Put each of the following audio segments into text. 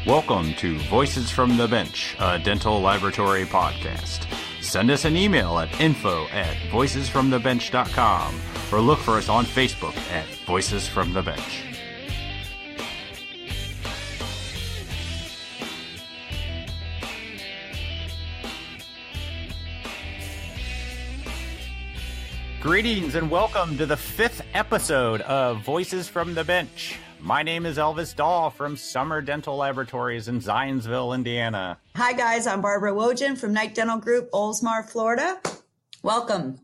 Welcome to Voices from the Bench, a dental laboratory podcast. Send us an email at info@voicesfromthebench.com or look for us on Facebook at Voices from the Bench. Greetings and welcome to the 5th episode of Voices from the Bench. My name is Elvis Dahl from Summer Dental Laboratories in Zionsville, Indiana. Hi guys, I'm Barbara Wojin from Knight Dental Group, Oldsmar, Florida. Welcome.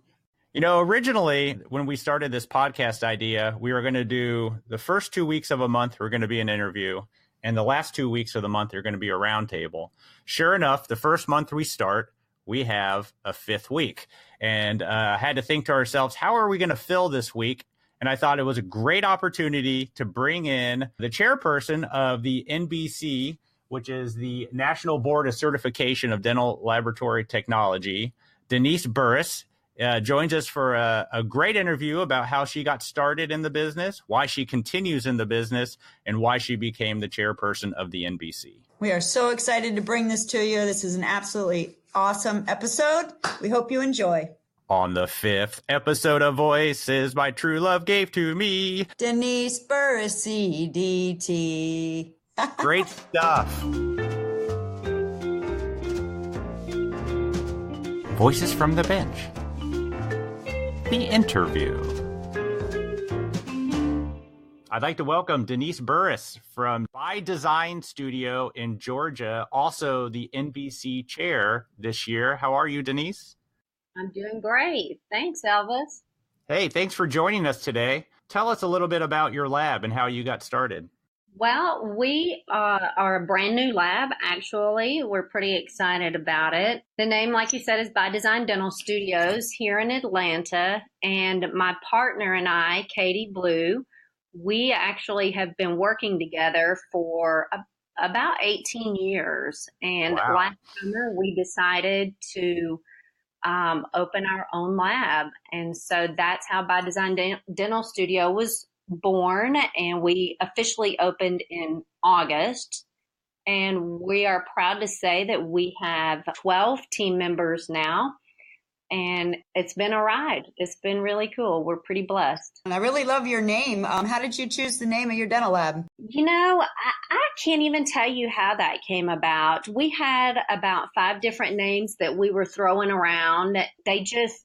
You know, originally when we started this podcast idea, we were going to do the first 2 weeks of a month were going to be an interview, and the last 2 weeks of the month are going to be a roundtable. Sure enough, the first month we start, we have a 5th week, and had to think to ourselves, how are we going to fill this week? And I thought it was a great opportunity to bring in the chairperson of the NBC, which is the National Board of Certification of Dental Laboratory Technology. Denise Burris joins us for a great interview about how she got started in the business, why she continues in the business, and why she became the chairperson of the NBC. We are so excited to bring this to you. This is an absolutely awesome episode. We hope you enjoy. On the 5th episode of Voices My True Love Gave to Me, Denise Burris, CDT. Great stuff. Voices from the Bench. The interview. I'd like to welcome Denise Burris from By Design Studio in Georgia, also the NBC chair this year. How are you, Denise? I'm doing great. Thanks, Elvis. Hey, thanks for joining us today. Tell us a little bit about your lab and how you got started. Well, we are a brand new lab, actually. We're pretty excited about it. The name, like you said, is By Design Dental Studios here in Atlanta. And my partner and I, Katie Blue, we actually have been working together for about 18 years. And Wow. Last summer, we decided to open our own lab. And so that's how By Design Dental Studio was born. And we officially opened in August. And we are proud to say that we have 12 team members now. And it's been a ride. It's been really cool. We're pretty blessed. And I really love your name. How did you choose the name of your dental lab? You know, I can't even tell you how that came about. We had about 5 different names that we were throwing around. They just,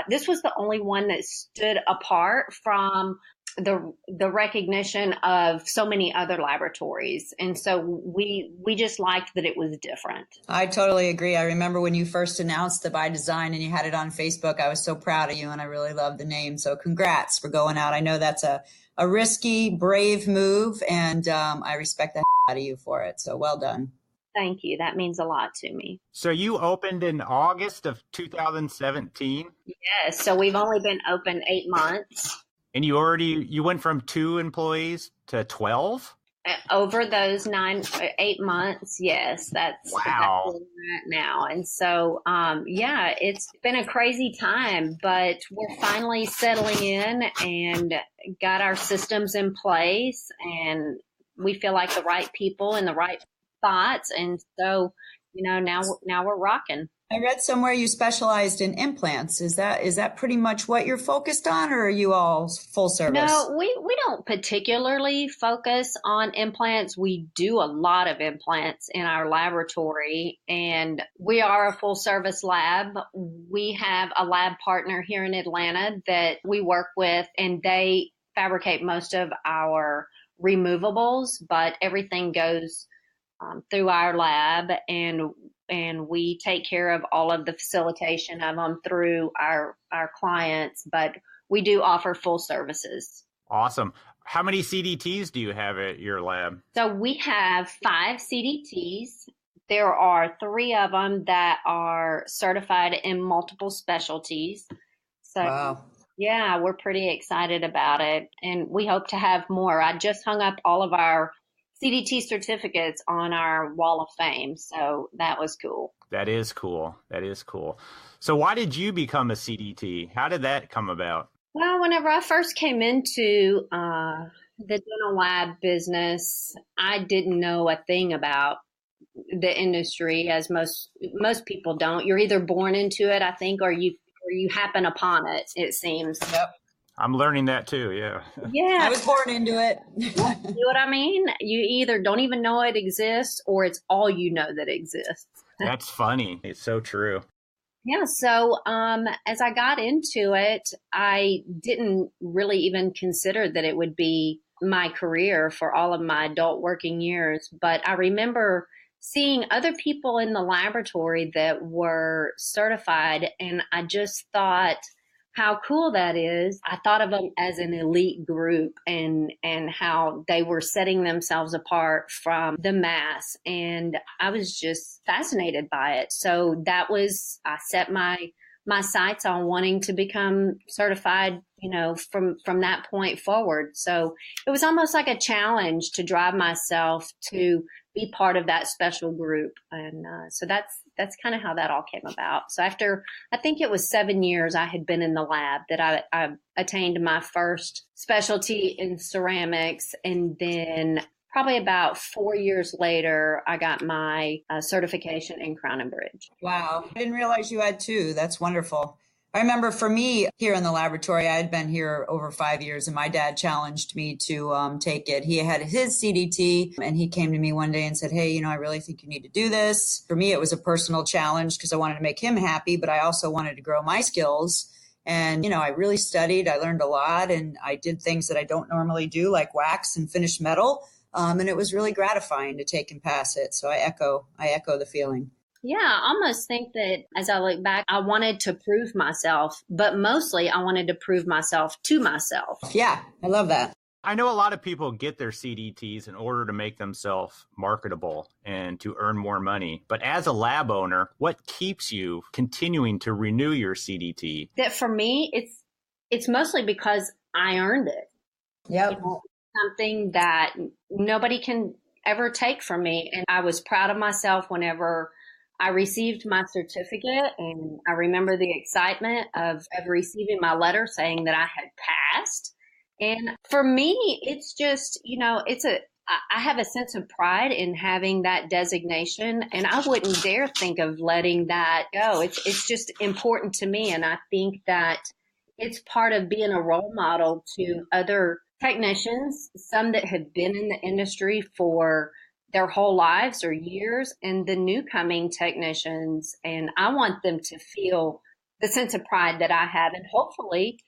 this was the only one that stood apart from the recognition of so many other laboratories. And so we just liked that it was different. I totally agree. I remember when you first announced the By Design and you had it on Facebook, I was so proud of you and I really loved the name. So congrats for going out. I know that's a risky, brave move and I respect the out of you for it. So well done. Thank you. That means a lot to me. So you opened in August of 2017? Yes. So we've only been open 8 months. And you went from 2 employees to 12? Over those 8 months, yes, that's Wow. That's where we're at now. And so, yeah, it's been a crazy time, but we're finally settling in and got our systems in place, and we feel like the right people in the right spots. And so, you know, now we're rocking. I read somewhere you specialized in implants. Is that pretty much what you're focused on, or are you all full service? No, we don't particularly focus on implants. We do a lot of implants in our laboratory, and we are a full service lab. We have a lab partner here in Atlanta that we work with, and they fabricate most of our removables, but everything goes through our lab, and we take care of all of the facilitation of them through our clients, but we do offer full services. Awesome. How many CDTs do you have at your lab? So we have 5 CDTs. There are 3 of them that are certified in multiple specialties. So Wow. Yeah, we're pretty excited about it, and we hope to have more. I just hung up all of our CDT certificates on our wall of fame. So that was cool. That is cool. That is cool. So why did you become a CDT? How did that come about? Well, whenever I first came into The dental lab business, I didn't know a thing about the industry, as most people don't. You're either born into it, I think, or you happen upon it, it seems. Yep. I'm learning that too. Yeah. Yeah. I was born into it. You know what I mean? You either don't even know it exists or it's all you know that exists. That's funny. It's so true. Yeah. So as I got into it, I didn't really even consider that it would be my career for all of my adult working years. But I remember seeing other people in the laboratory that were certified, and I just thought how cool that is. I thought of them as an elite group and how they were setting themselves apart from the mass. And I was just fascinated by it. So I set my sights on wanting to become certified, from that point forward. So it was almost like a challenge to drive myself to be part of that special group. And so that's kind of how that all came about. So after, I think it was 7 years I had been in the lab, that I attained my first specialty in ceramics. And then probably about 4 years later, I got my certification in Crown and Bridge. Wow. I didn't realize you had two. That's wonderful. I remember for me here in the laboratory, I had been here over 5 years, and my dad challenged me to take it. He had his CDT, and he came to me one day and said, hey, I really think you need to do this. For me, it was a personal challenge because I wanted to make him happy, but I also wanted to grow my skills. And, I really studied. I learned a lot, and I did things that I don't normally do, like wax and finish metal. And it was really gratifying to take and pass it. So I echo the feeling. Yeah, I almost think that as I look back, I wanted to prove myself, but mostly I wanted to prove myself to myself. Yeah, I love that. I know a lot of people get their CDTs in order to make themselves marketable and to earn more money. But as a lab owner, what keeps you continuing to renew your CDT? That for me, it's mostly because I earned it. Yep. Something that nobody can ever take from me. And I was proud of myself whenever I received my certificate, and I remember the excitement of receiving my letter saying that I had passed. And for me, it's just, I have a sense of pride in having that designation, and I wouldn't dare think of letting that go. It's just important to me. And I think that it's part of being a role model to other technicians, some that have been in the industry for their whole lives or years, and the new coming technicians. And I want them to feel the sense of pride that I have. And hopefully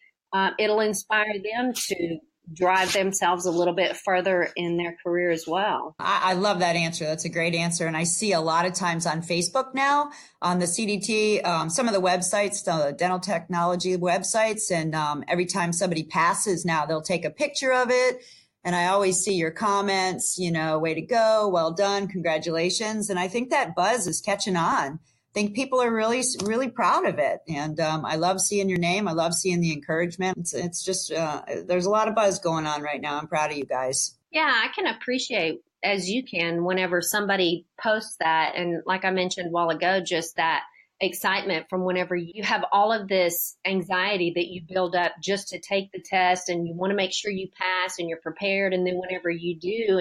it'll inspire them to drive themselves a little bit further in their career as well. I love that answer. That's a great answer. And I see a lot of times on Facebook now, on the CDT, some of the websites, the dental technology websites, and every time somebody passes now, they'll take a picture of it. And I always see your comments, way to go, well done, congratulations. And I think that buzz is catching on. I think people are really, really proud of it. And I love seeing your name. I love seeing the encouragement. It's just, there's a lot of buzz going on right now. I'm proud of you guys. Yeah, I can appreciate, as you can, whenever somebody posts that. And like I mentioned a while ago, just that excitement from whenever you have all of this anxiety that you build up just to take the test, and you want to make sure you pass and you're prepared. And then whenever you do,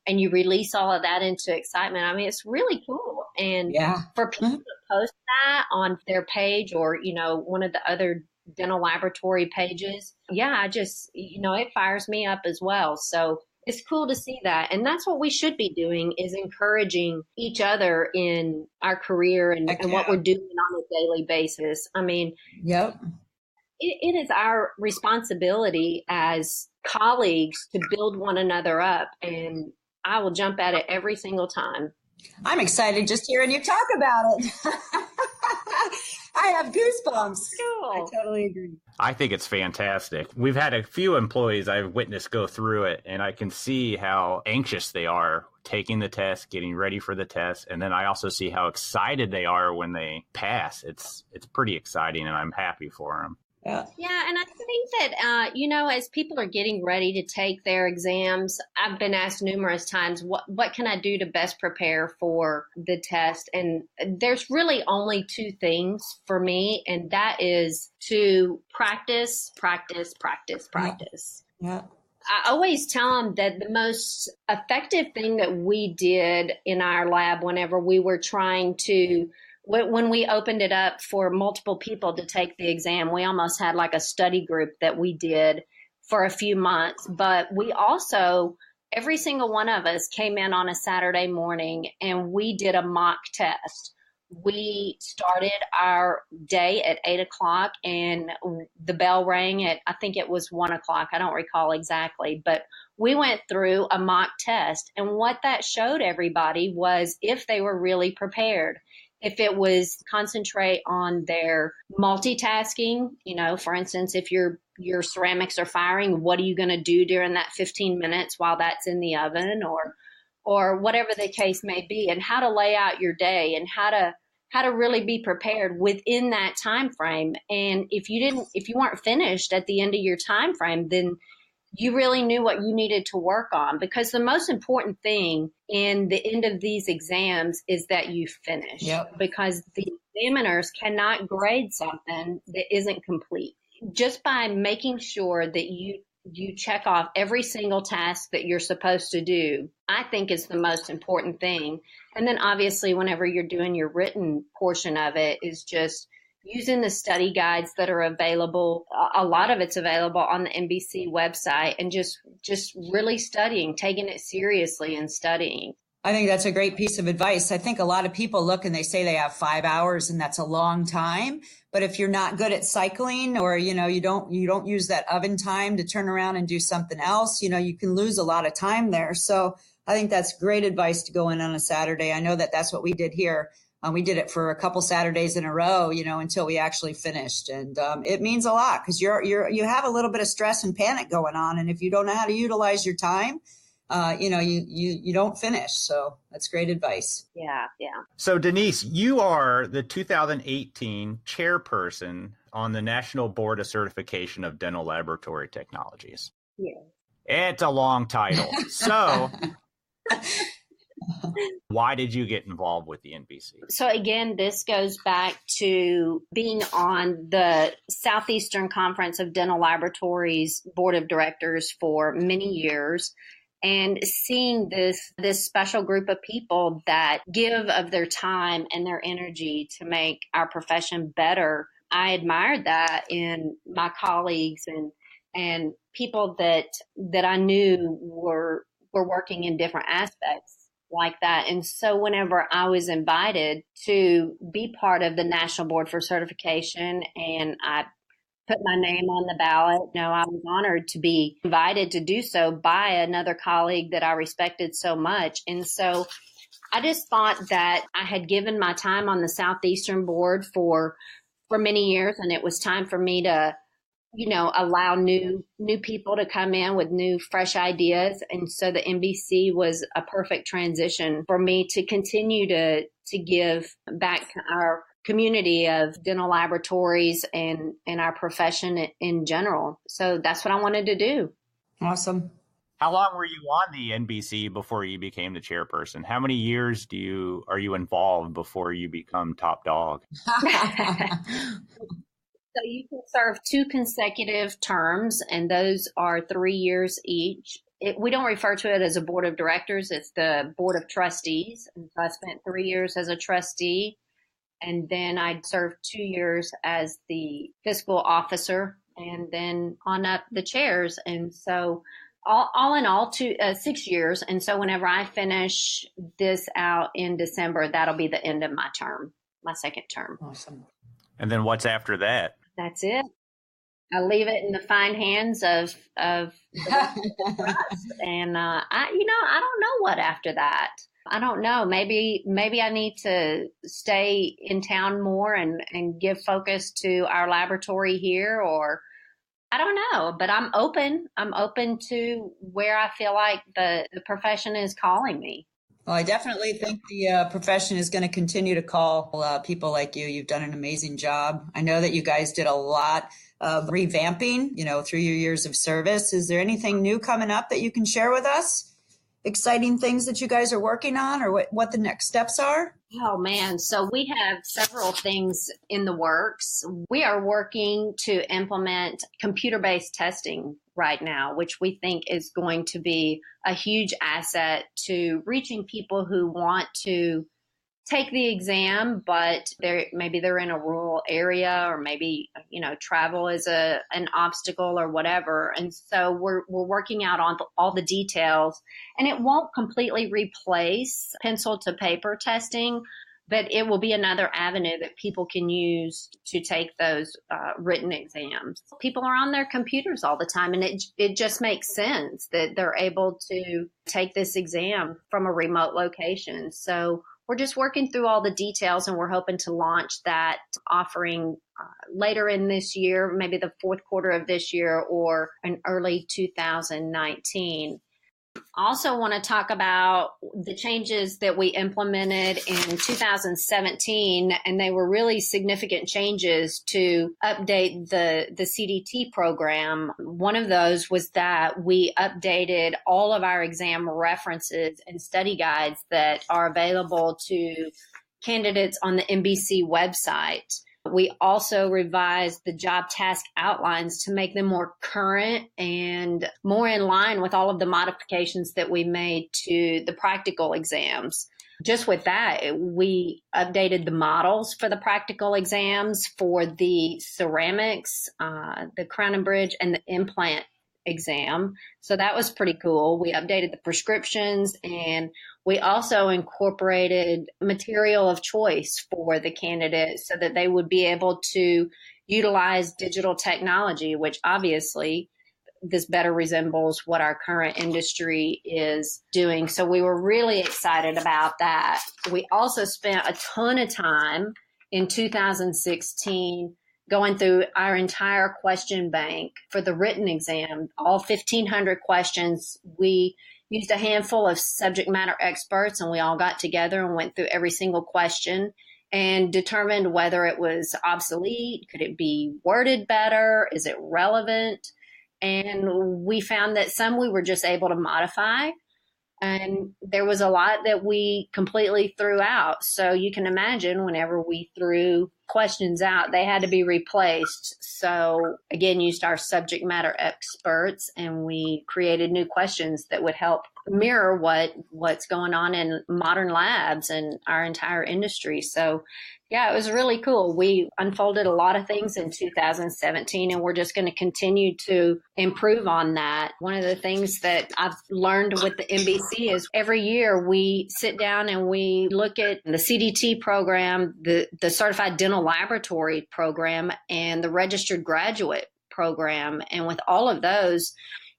and you release all of that into excitement, I mean, it's really cool. And for people to post that on their page or, one of the other dental laboratory pages, I just, it fires me up as well. So it's cool to see that. And that's what we should be doing, is encouraging each other in our career and what we're doing on a daily basis. I mean, it is our responsibility as colleagues to build one another up. And I will jump at it every single time. I'm excited just hearing you talk about it. I have goosebumps. Cool. I totally agree. I think it's fantastic. We've had a few employees I've witnessed go through it, and I can see how anxious they are taking the test, getting ready for the test. And then I also see how excited they are when they pass. It's pretty exciting, and I'm happy for them. Yeah, and I think that, as people are getting ready to take their exams, I've been asked numerous times, what can I do to best prepare for the test? And there's really only two things for me, and that is to practice. Yeah. I always tell them that the most effective thing that we did in our lab whenever we were trying to, when we opened it up for multiple people to take the exam, we almost had like a study group that we did for a few months. But we also, every single one of us came in on a Saturday morning and we did a mock test. We started our day at 8:00 and the bell rang at, I think it was 1:00. I don't recall exactly, but we went through a mock test. And what that showed everybody was if they were really prepared. If it was concentrate on their multitasking, for instance, if your ceramics are firing, what are you going to do during that 15 minutes while that's in the oven, or whatever the case may be, and how to lay out your day and how to really be prepared within that time frame. And if you weren't finished at the end of your time frame, then you really knew what you needed to work on, because the most important thing in the end of these exams is that you finish. Yep. Because the examiners cannot grade something that isn't complete. Just by making sure that you check off every single task that you're supposed to do, I think is the most important thing. And then obviously whenever you're doing your written portion of it is just using the study guides that are available. A lot of it's available on the NBC website, and just really studying, taking it seriously and studying. I think that's a great piece of advice. I think a lot of people look and they say they have 5 hours and that's a long time. But if you're not good at cycling, or, you don't use that oven time to turn around and do something else, you can lose a lot of time there. So I think that's great advice to go in on a Saturday. I know that that's what we did here. We did it for a couple Saturdays in a row, until we actually finished. And it means a lot, because you have a little bit of stress and panic going on. And if you don't know how to utilize your time, you don't finish. So that's great advice. Yeah. So Denise, you are the 2018 chairperson on the National Board of Certification of Dental Laboratory Technologies. Yeah. It's a long title. So why did you get involved with the NBC? So again, this goes back to being on the Southeastern Conference of Dental Laboratories Board of Directors for many years, and seeing this special group of people that give of their time and their energy to make our profession better. I admired that in my colleagues and people that I knew were working in different aspects like that. And so whenever I was invited to be part of the National Board for Certification and I put my name on the ballot, I was honored to be invited to do so by another colleague that I respected so much. And so I just thought that I had given my time on the Southeastern Board for many years, and it was time for me to allow new people to come in with new, fresh ideas. And so the NBC was a perfect transition for me to continue to give back to our community of dental laboratories and our profession in general. So that's what I wanted to do. Awesome. How long were you on the NBC before you became the chairperson? How many years are you involved before you become top dog? So you can serve 2 consecutive terms, and those are 3 years each. We don't refer to it as a board of directors. It's the board of trustees. And so I spent 3 years as a trustee, and then I served 2 years as the fiscal officer, and then on up the chairs. And so all in all, 6 years. And so whenever I finish this out in December, that'll be the end of my term, my second term. Awesome. And then what's after that? That's it. I leave it in the fine hands of the trust. And I don't know what after that. I don't know. Maybe I need to stay in town more and give focus to our laboratory here, or I don't know. But I'm open. I'm open to where I feel like the profession is calling me. Well, I definitely think the profession is going to continue to call people like you. You've done an amazing job. I know that you guys did a lot of revamping, through your years of service. Is there anything new coming up that you can share with us? Exciting things that you guys are working on, or what the next steps are? Oh, man. So we have several things in the works. We are working to implement computer-based testing right now, which we think is going to be a huge asset to reaching people who want to take the exam, but maybe they're in a rural area, or maybe, travel is an obstacle or whatever. And so we're working out on all the details, and it won't completely replace pencil to paper testing, but it will be another avenue that people can use to take those written exams. People are on their computers all the time, and it just makes sense that they're able to take this exam from a remote location. So we're just working through all the details, and we're hoping to launch that offering later in this year, maybe the fourth quarter of this year or in early 2019. Also want to talk about the changes that we implemented in 2017, and they were really significant changes to update the CDT program. One of those was that we updated all of our exam references and study guides that are available to candidates on the NBC website. We also revised the job task outlines to make them more current and more in line with all of the modifications that we made to the practical exams. Just with that, we updated the models for the practical exams for the ceramics, the crown and bridge, and the implant exam. So that was pretty cool. We updated the prescriptions, and we also incorporated material of choice for the candidates so that they would be able to utilize digital technology, which obviously this better resembles what our current industry is doing. So we were really excited about that. We also spent a ton of time in 2016 going through our entire question bank for the written exam, all 1,500 questions. We used a handful of subject matter experts, and we all got together and went through every single question and determined whether it was obsolete, could it be worded better, is it relevant? And we found that some we were just able to modify, and there was a lot that we completely threw out. So you can imagine whenever we threw questions out, they had to be replaced. So again, used our subject matter experts, and we created new questions that would help mirror what's going on in modern labs and our entire industry. So yeah, it was really cool. We unfolded a lot of things in 2017, and we're just going to continue to improve on that. One of the things that I've learned with the NBC is every year we sit down and we look at the CDT program, the Certified Dental Laboratory program, and the Registered Graduate program. And with all of those,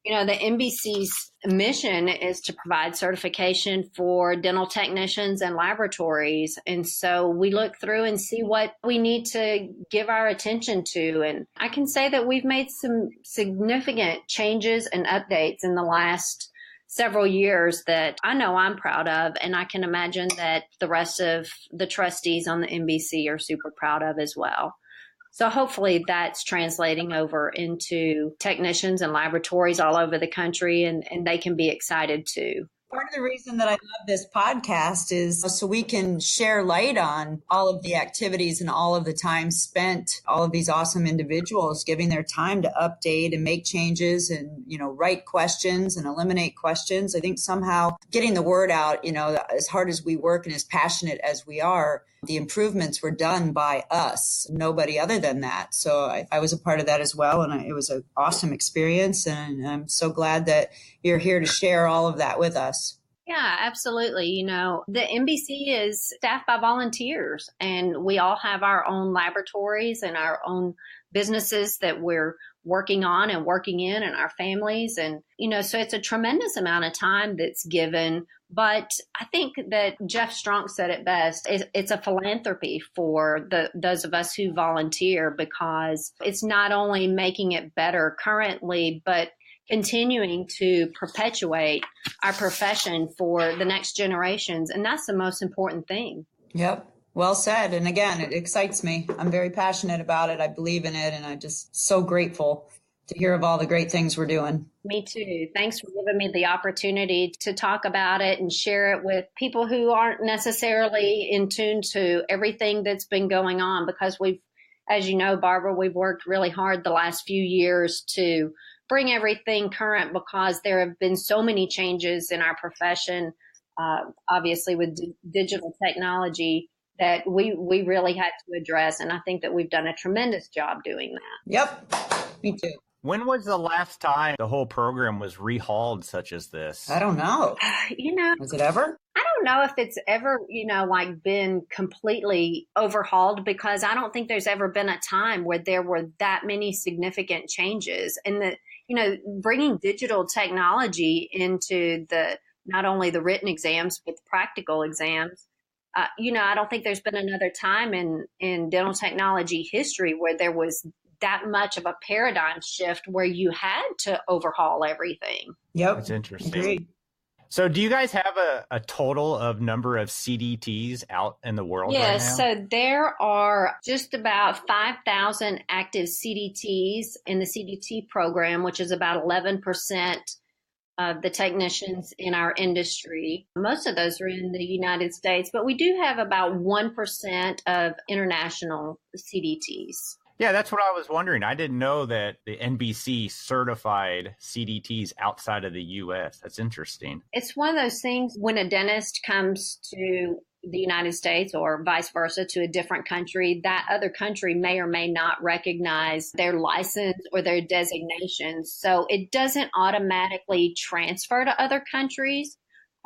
the NBC's mission is to provide certification for dental technicians and laboratories. And so we look through and see what we need to give our attention to. And I can say that we've made some significant changes and updates in the last several years that I know I'm proud of. And I can imagine that the rest of the trustees on the NBC are super proud of as well. So hopefully that's translating over into technicians and laboratories all over the country, and they can be excited too. Part of the reason that I love this podcast is so we can share light on all of the activities and all of the time spent, all of these awesome individuals giving their time to update and make changes and, write questions and eliminate questions. I think somehow getting the word out, as hard as we work and as passionate as we are, the improvements were done by us, nobody other than that. So I was a part of that as well. And it was an awesome experience. And I'm so glad that you're here to share all of that with us. Yeah, absolutely. The NBC is staffed by volunteers, and we all have our own laboratories and our own businesses that we're working on and working in, and our families. And, so it's a tremendous amount of time that's given. But I think that Jeff Strunk said it best. It's a philanthropy for those of us who volunteer, because it's not only making it better currently, but continuing to perpetuate our profession for the next generations. And that's the most important thing. Yep. Well said. And again, it excites me. I'm very passionate about it. I believe in it. And I'm just so grateful to hear of all the great things we're doing. Me too. Thanks for giving me the opportunity to talk about it and share it with people who aren't necessarily in tune to everything that's been going on, because as you know, Barbara, we've worked really hard the last few years to bring everything current because there have been so many changes in our profession, obviously with digital technology, that we really had to address. And I think that we've done a tremendous job doing that. Yep, me too. When was the last time the whole program was rehauled such as this? I don't know. Was it ever? I don't know if it's ever, like been completely overhauled, because I don't think there's ever been a time where there were that many significant changes. And bringing digital technology into not only the written exams, but the practical exams. I don't think there's been another time in dental technology history where there was that much of a paradigm shift where you had to overhaul everything. Yep. That's interesting. Agreed. So do you guys have a total of number of CDTs out in the world right now? Yes, so there are just about 5,000 active CDTs in the CDT program, which is about 11% of the technicians in our industry. Most of those are in the United States, but we do have about 1% of international CDTs. Yeah, that's what I was wondering. I didn't know that the NBC certified CDTs outside of the U.S. That's interesting. It's one of those things when a dentist comes to the United States or vice versa to a different country, that other country may or may not recognize their license or their designations. So it doesn't automatically transfer to other countries.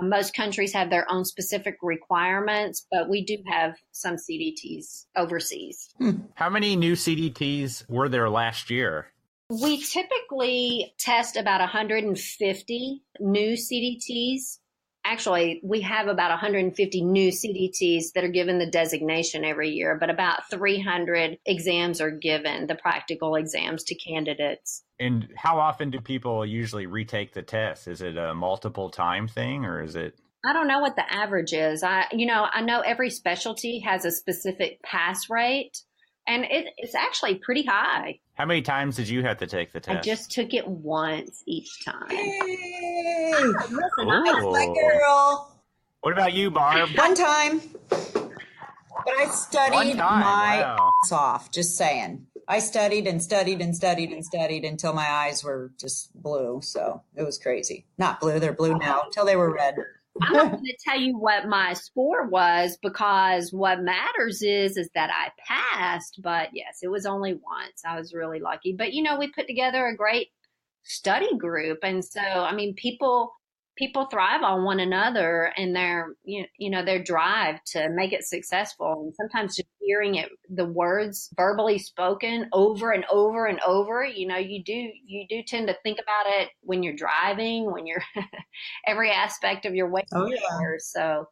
Most countries have their own specific requirements, but we do have some CDTs overseas. How many new CDTs were there last year? We typically test about 150 new CDTs. Actually, we have about 150 new CDTs that are given the designation every year, but about 300 exams are given, the practical exams to candidates. And how often do people usually retake the test? Is it a multiple time thing or is it? I don't know what the average is. I know every specialty has a specific pass rate, and it's actually pretty high. How many times did you have to take the test? I just took it once each time. Yay! Listen, That's my girl. What about you, Barb? One time. But I studied my ass off, just saying. I studied and studied and studied and studied until my eyes were just blue. So it was crazy. Not blue, they're blue now, until they were red. I'm not going to tell you what my score was, because what matters is that I passed. But yes, it was only once. I was really lucky. But, we put together a great study group. And so, people thrive on one another and their drive to make it successful. And sometimes just hearing the words verbally spoken over and over and over, you do tend to think about it when you're driving, when you're every aspect of your way. Oh, yeah. So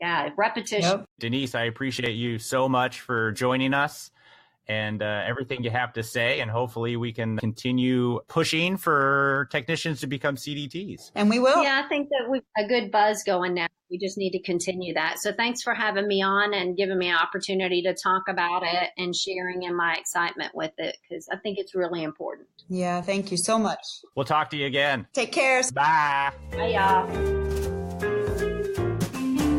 yeah, repetition. Yep. Denise, I appreciate you so much for joining us and everything you have to say. And hopefully we can continue pushing for technicians to become CDTs. And we will. Yeah, I think that we've a good buzz going now. We just need to continue that. So thanks for having me on and giving me an opportunity to talk about it and sharing in my excitement with it, because I think it's really important. Yeah, thank you so much. We'll talk to you again. Take care. Bye. Bye, y'all.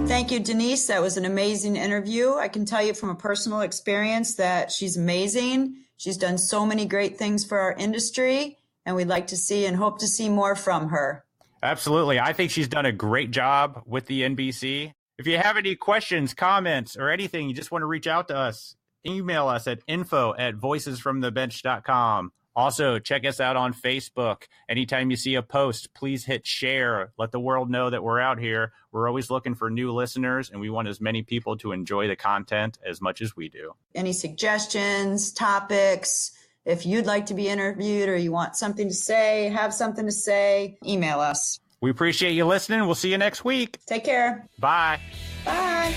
Thank you, Denise. That was an amazing interview. I can tell you from a personal experience that she's amazing. She's done so many great things for our industry, and we'd like to see and hope to see more from her. Absolutely. I think she's done a great job with the NBC. If you have any questions, comments, or anything, you just want to reach out to us, email us at info@voicesfromthebench.com. Also, check us out on Facebook. Anytime you see a post, please hit share. Let the world know that we're out here. We're always looking for new listeners, and we want as many people to enjoy the content as much as we do. Any suggestions, topics, if you'd like to be interviewed or you want something to say, have something to say, email us. We appreciate you listening. We'll see you next week. Take care. Bye. Bye.